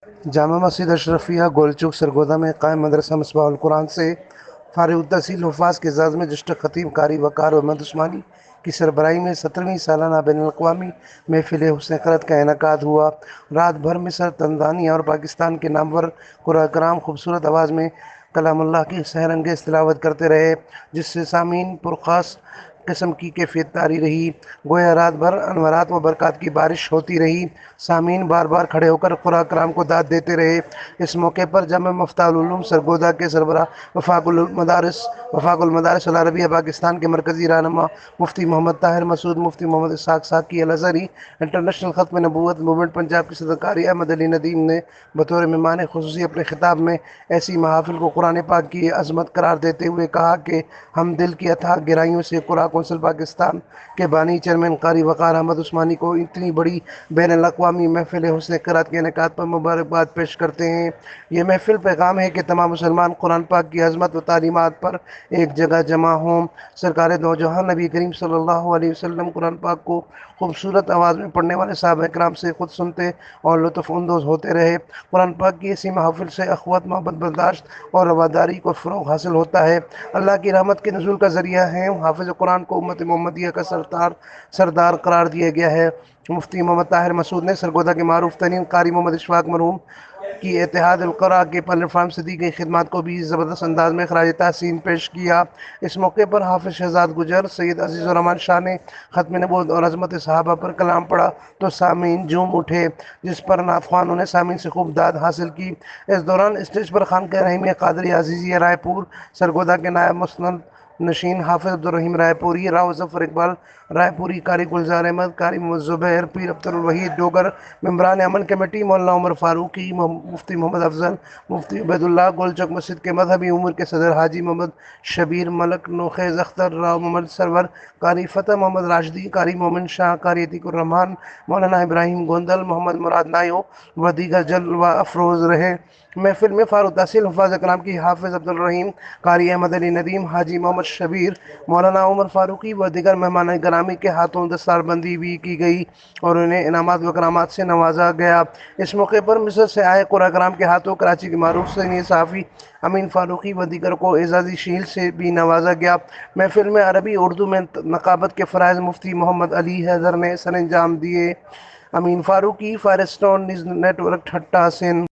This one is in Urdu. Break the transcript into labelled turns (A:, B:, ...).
A: جامع مسجد اشرفیہ گولچک سرگودا میں قائم مدرسہ مصباح القرآن سے فارغ التحصیل حفاظ کے اعزاز میں جشن خطیب قاری وقار احمد عثمانی کی سربراہی میں 17ویں سالانہ بین الاقوامی محفل حسن قرأت کا انعقاد ہوا۔ رات بھر مصر، تنزانیہ اور پاکستان کے نامور قرآ کرام خوبصورت آواز میں کلام اللہ کی سحر انگیز تلاوت کرتے رہے، جس سے سامعین پرخاص قسم کی کیفیت طاری رہی، گویا رات بھر انوارات و برکات کی بارش ہوتی رہی۔ سامعین بار بار کھڑے ہو کر قرآن کرام کو داد دیتے رہے۔ اس موقع پر جامع مفتاح العلوم سرگودا کے سربراہ وفاق المدارس العربیہ پاکستان کے مرکزی رہنما مفتی محمد طاہر مسعود، مفتی محمد اسحاق ساقی الازہری، انٹرنیشنل ختم نبوت موومنٹ پنجاب کے صدر قاری احمد علی ندیم نے بطور مہمان خصوصی اپنے خطاب میں ایسی محافل کو قرآن پاک کی عظمت قرار دیتے ہوئے کہا کہ ہم دل کی اتھاہ گہرائیوں سے قرآن کونسل پاکستان کے بانی چیئرمین قاری وقار احمد عثمانی کو اتنی بڑی بین الاقوامی محفل حسن قرأت کے انعقاد پر مبارکباد پیش کرتے ہیں۔ یہ محفل پیغام ہے کہ تمام مسلمان قرآن پاک کی عظمت و تعلیمات پر ایک جگہ جمع ہوں۔ سرکار دو جہاں نبی کریم صلی اللہ علیہ وسلم قرآن پاک کو خوبصورت آواز میں پڑھنے والے صحابہ کرام سے خود سنتے اور لطف اندوز ہوتے رہے۔ قرآن پاک کی ایسی محافل سے اخوت، محبت، برداشت اور رواداری کو فروغ حاصل ہوتا ہے۔ اللہ کی رحمت کے نزول کا ذریعہ ہیں۔ حافظ قرآن کو امت محمدیہ کا سردار قرار دیا گیا ہے۔ مفتی محمد طاہر مسعود نے سرگودا کے معروف ترین قاری محمد اشفاق مرحوم کی اتحاد القرآ کے پلیٹ فارم سے دی گئی خدمات کو بھی زبردست انداز میں خراج تحسین پیش کیا۔ اس موقع پر حافظ شہزاد گجر سید عزیز الرحمان شاہ نے ختم نبوت اور عظمت صحابہ پر کلام پڑھا تو سامعین جھوم اٹھے، جس پر نعت خوانوں نے سامعین سے خوب داد حاصل کی۔ اس دوران اسٹیج پر خانقاہ رحیمیہ قادریہ عزیزیہ رائے پور سرگودا کے نائب مسند نشین حافظ عبدالرحیم رائے پوری، راؤ ظفر اقبال رائے پوری، قاری گلزار احمد، قاری محمد زبیر، پیر عبد الوحید ڈوگر، ممبران امن کمیٹی مولانا عمر فاروقی، مفتی محمد افضل، مفتی عبید اللہ، گولچک مسجد کے مذہبی امور کے صدر حاجی محمد شبیر ملک، نوخیز اختر، راؤ محمد سرور، قاری فتح محمد راشدی، قاری مومن شاہ، قاری عتیق الرحمان، مولانا ابراہیم گوندل، محمد مراد نائیو و دیگر جلوہ افروز رہے۔ محفل میں فارغ التحصیل حفاظ کرام کی حافظ عبدالرحیم، قاری احمد علی ندیم، حاجی محمد شبیر، مولانا عمر فاروقی و دیگر مہمان گرامی کے ہاتھوں دستار بندی بھی کی گئی اور انہیں انعامات و کرامات سے نوازا گیا۔ اس موقع پر مصر سے آئے قرآن کرام کے ہاتھوں کراچی کے معروف سینئر صحافی امین فاروقی و دیگر کو اعزازی شیل سے بھی نوازا گیا۔ محفل میں عربی اردو میں نقابت کے فرائض مفتی محمد علی حیدر نے سر انجام دیے۔ Amin Farooqui, Firestone news network, Thatta, Sindh.